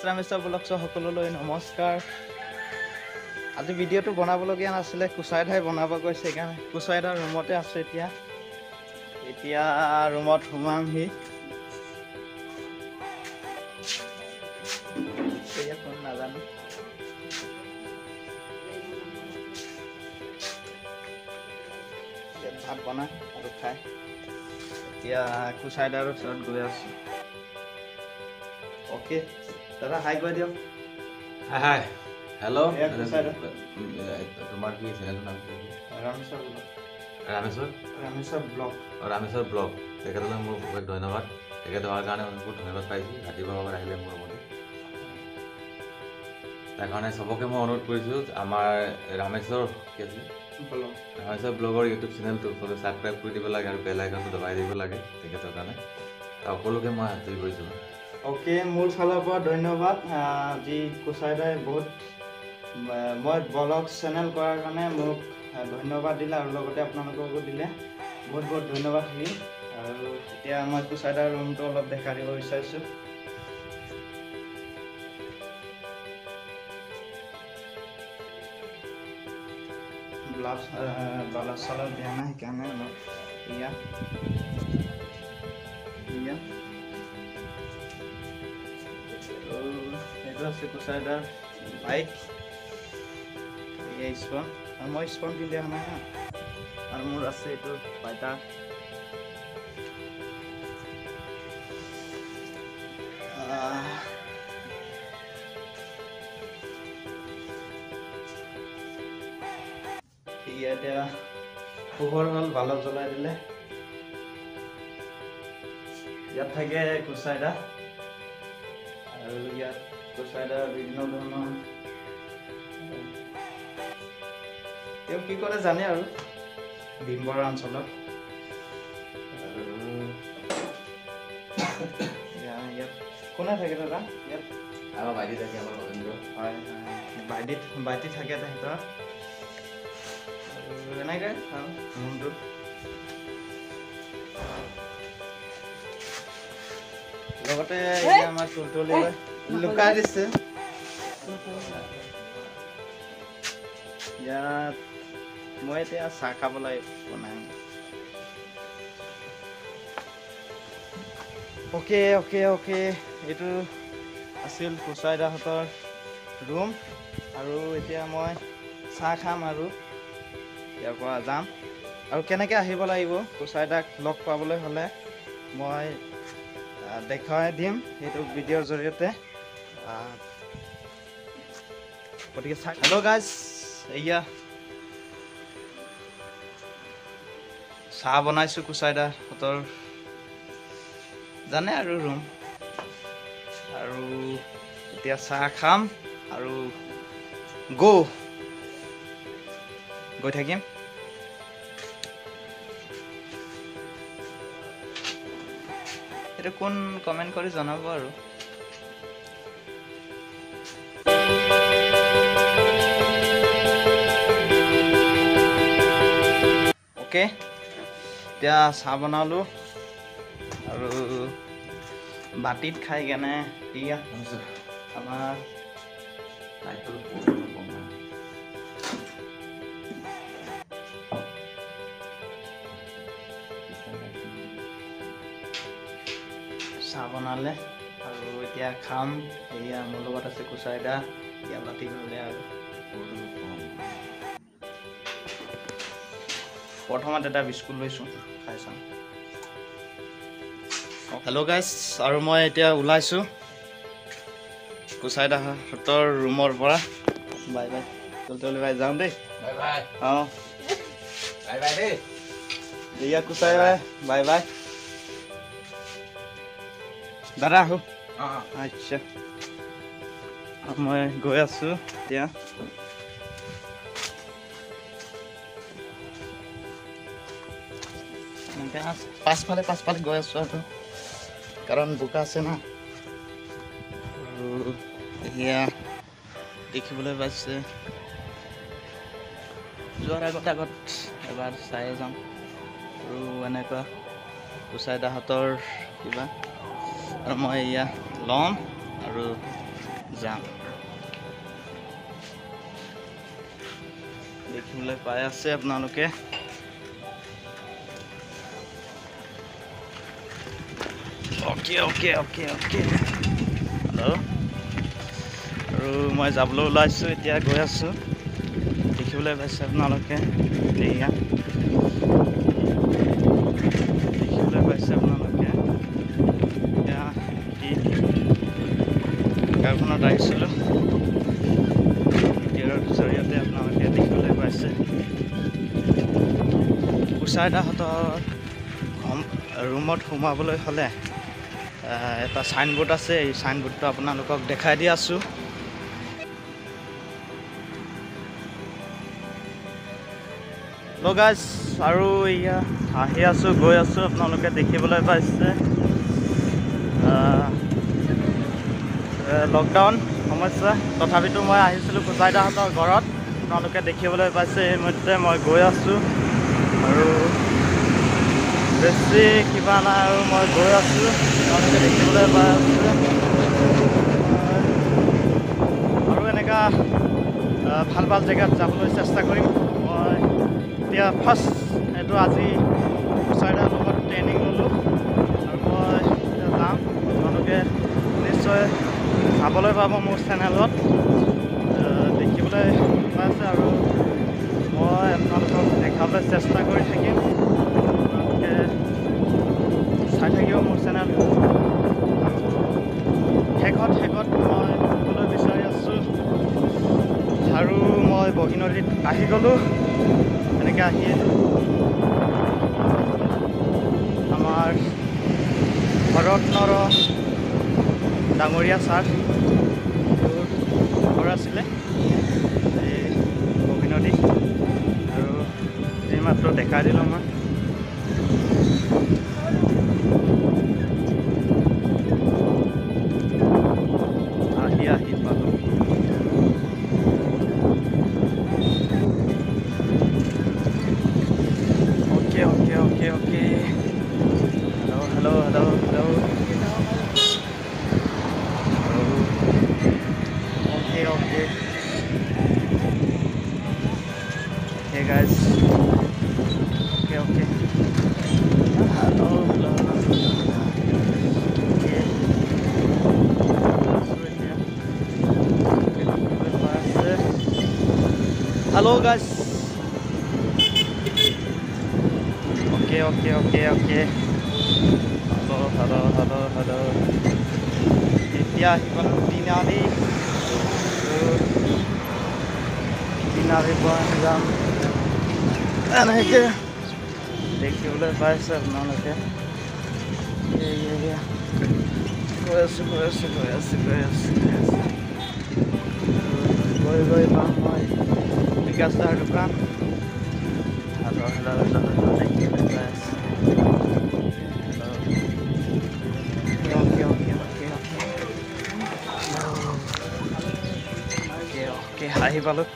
Rameswar blog সকলোলৈ নমস্কাৰ। আজি ভিডিঅ'টো বনাবলগীয়া নাছিলে, কুচাইদাই বনাব গৈছে, সেইকাৰণে কুচাইদাৰ ৰুমতে আছোঁ এতিয়া ৰুমত সোমামহি। কোন নাজানো। ভাত বনাই আৰু খাই এতিয়া কুচাইদাৰ ওচৰত গৈ আছোঁ। অ'কে দাদা হাই কৈ দিয়ক। হাই হেল্ল' তোমাৰ কি চেনেলটোৰ নাম কি? ৰামেশ্বৰ ব্লগ। ৰামেশ্বৰ ব্লগ। তেখেতলৈ মোৰ বহুত ধন্যবাদ। তেখেত হোৱাৰ কাৰণে মই বহুত ধন্যবাদ পাইছোঁ। ৰাতিপুৱা সময়ত আহিলে মোৰ ৰুমতে। তাৰ কাৰণে চবকে মই অনুৰোধ কৰিছোঁ, আমাৰ ৰামেশ্বৰ ব্লগৰ ইউটিউব চেনেলটো ছাবস্ক্ৰাইব কৰি দিব লাগে আৰু বেল আইকনটো দবাই দিব লাগে তেখেতৰ কাৰণে। সকলোকে মই হাতজৰি কৰিছোঁ। অ'কে, মোৰ ফালৰ পৰা ধন্যবাদ। যি কুচাইদাই বহুত মই ব্লগ চেনেল কৰাৰ কাৰণে মোক ধন্যবাদ দিলে আৰু লগতে আপোনালোককো দিলে। বহুত বহুত ধন্যবাদ থাকিল। আৰু এতিয়া মই কুচাইদাৰ ৰুমটো অলপ দেখা দিব বিচাৰিছোঁ। বালাজ চালাজ দিয়া নাই, সেইকাৰণে অলপ এইটো আছে কুচাইদাৰ বাইক, স্পন। আৰু মই স্পন পিন্ধি অহা নাই না। আৰু মোৰ আছে এইটো ফাইটাৰ। এতিয়া পোহৰ হ'ল, বালব জ্বলাই দিলে। ইয়াত থাকে কুচাইদা আৰু ইয়াত কুচাইদাৰ বিভিন্ন ধৰণৰ তেওঁ কি কৰে জানে আৰু ডিম্বৰ অঞ্চলত। ইয়াত কোনে থাকে দাদা? ইয়াত আমাৰ ভাইটি থাকে, আমাৰ নৰেন্দ্ৰ। হয় ভাইটি থাকে তেখেতৰ। এনেকৈ আৰু ৰুমটো লগতে আমাৰ তুলতুলি লুকাই দিছে। ইয়াত মই এতিয়া চাহ খাবলৈ বনাই। অ'কে এইটো আছিল কুচাইদাহঁতৰ ৰুম। আৰু এতিয়া মই চাহ খাম আৰু ইয়াৰ পৰা যাম। আৰু কেনেকৈ আহিব লাগিব কুচাইদাক লগ পাবলৈ হ'লে মই দেখুৱাই দিম সেইটো ভিডিঅ'ৰ জৰিয়তে। গতিকে হেল্ল' গাইজ, এয়া চাহ বনাইছোঁ কুচাইদাহঁতৰ, জানে আৰু ৰুম। আৰু এতিয়া চাহ খাম আৰু গৈ থাকিম। এইটো কোন কমেণ্ট কৰি জনাব আৰু। অ'কে, এতিয়া চাহ বনালোঁ আৰু বাতিত খাই কেনে আমাৰ চাহ বনালে আৰু এতিয়া খাম। এয়া মোৰ লগত আছে কুচাইদা, এতিয়া বাতি ল'লে আৰু প্ৰথমত এটা বিস্কুট লৈছোঁ, খাই চাম। হেল্ল' গাইজ, আৰু মই এতিয়া ওলাইছোঁ কুচাইদাহঁতৰ ৰুমৰ পৰা। বাই বাই তুলতুলি বাই, যাওঁ দেই। অঁ দেই। এয়া কুচাইদা, বাই বাই দাদা। আহোঁ। আচ্ছা, মই গৈ আছোঁ এতিয়া। পাছফালে গৈ আছোঁ আৰু কাৰণ বোকা আছে না। আৰু এয়া দেখিবলৈ পাইছে, যোৱাৰ আগত এবাৰ চাই যাম। আৰু এনেকুৱা কুচাইদাহঁতৰ কিবা আৰু মই এয়া ল'ম আৰু যাম। দেখিবলৈ পাই আছে আপোনালোকে। Okay okay okay okay hello'. আৰু মই যাবলৈ ওলাইছোঁ, এতিয়া গৈ আছোঁ। দেখিবলৈ পাইছে আপোনালোকে, এয়া দেখিবলৈ পাইছে আপোনালোকে। এতিয়া গাঁওখনত আহিছিলোঁ, ভিডিঅ'ৰ জৰিয়তে আপোনালোকে দেখিবলৈ পাইছে কুচাইদাহঁতৰ ৰুমত সোমাবলৈ হ'লে এটা চাইনবোৰ্ড আছে। এই চাইনবোৰ্ডটো আপোনালোকক দেখাই দি আছোঁ। গাইজ আৰু এয়া আহি আছোঁ, গৈ আছোঁ, আপোনালোকে দেখিবলৈ পাইছে। লকডাউন সমস্যা, তথাপিতো মই আহিছিলোঁ কুচাইদাহঁতৰ ঘৰত। আপোনালোকে দেখিবলৈ পাইছে এইমধ্যে মই গৈ আছোঁ আৰু বেছি কিবা নাই আৰু মই গৈ আছোঁ, আপোনালোকে দেখিবলৈ পাই আছে। আৰু এনেকুৱা ভাল ভাল জেগাত যাবলৈ চেষ্টা কৰিম মই। এতিয়া ফাৰ্ষ্ট এইটো আজি কুচাইদাৰ লগত ট্ৰেইনিং ল'লোঁ আৰু মই এতিয়া যাম। আপোনালোকে নিশ্চয় চাবলৈ পাব মোৰ চেনেলত, দেখিবলৈ পাইছে আৰু মই আপোনালোকক দেখাবলৈ চেষ্টা কৰি থাকিম। আপোনালোকে চাই থাকিব মোৰ চেনেলটো। শেষত মই ক'বলৈ বিচাৰি আছোঁ, আৰু মই বগিনদীত আহি গ'লোঁ। এনেকৈ আহি আমাৰ ভৰতনৰ ডাঙৰীয়া ছাৰ ঘৰ আছিলে এই বগিনদী, আৰু এইমাত্ৰ দেখাই দিলোঁ মই। আহি পালোঁ। Okay hello'. Hey guys. Okay. Hello. Hello guys. Okay. Hello. এতিয়া আহি পালোঁ তিনিআলিৰ পৰা যাম। এনেকৈ দেখিবলৈ পাইছে আপোনালোকে। গৈ পাম মই বিকাশ দাৰ দোকান। হেল্ল' দেখিবলৈ পাই আছে। অ'কে আহি পালোঁ।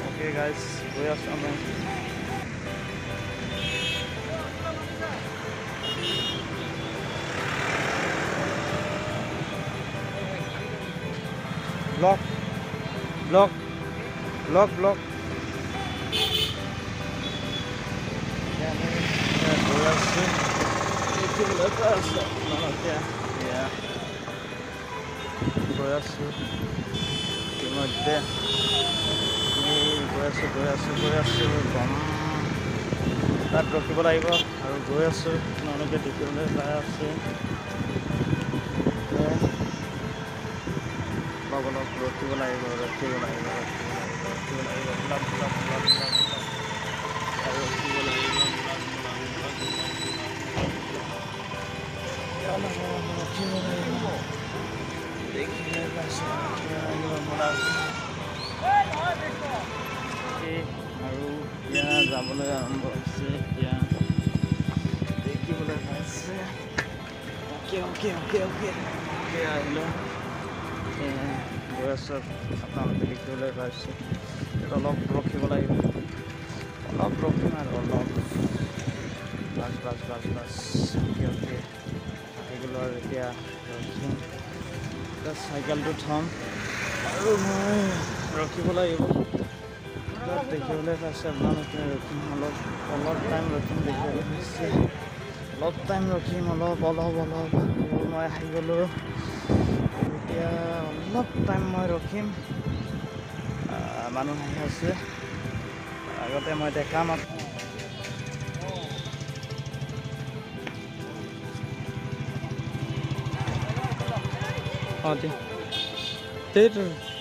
অ'কে গাইজ, গৈ আছোঁ আমি। ব্লক গৈ আছোঁ, দেখিবলৈ পাই আছে আপোনালোকে। গৈ আছোঁ ইতিমধ্যে গৈ আছোঁ গম তাত ৰখিব লাগিব আৰু গৈ আছোঁ, আপোনালোকে দেখিবলৈ পাই আছে। অলপ ৰখিব লাগিব আৰু ৰখিব লাগিব। দেখিবলৈ পাইছে আৰু এতিয়া যাবলৈ আৰম্ভ হৈছে। এতিয়া দেখিবলৈ পাইছে। অ'কে আহিলোঁ। গৈ আছোঁ, আপোনালোকে দেখিবলৈ পাইছে। অলপ ৰখিব লাগিব, অলপ ৰখিম আৰু অলপ বাছ অ'কে আহি গ'লো আৰু এতিয়া ৰখিম চাইকেলটো থ'ম আৰু মই ৰখিব লাগিব দেখিবলৈ পাইছে আপোনালোকে ৰখিম অলপ টাইম ৰখিম দেখিবলৈ পাইছে অলপ টাইম ৰখিম অলপ মই আহি গ'লোঁ এতিয়া অলপ টাইম মই ৰখিম মানুহ আহি আছে আগতে মই দেখাম সেইটো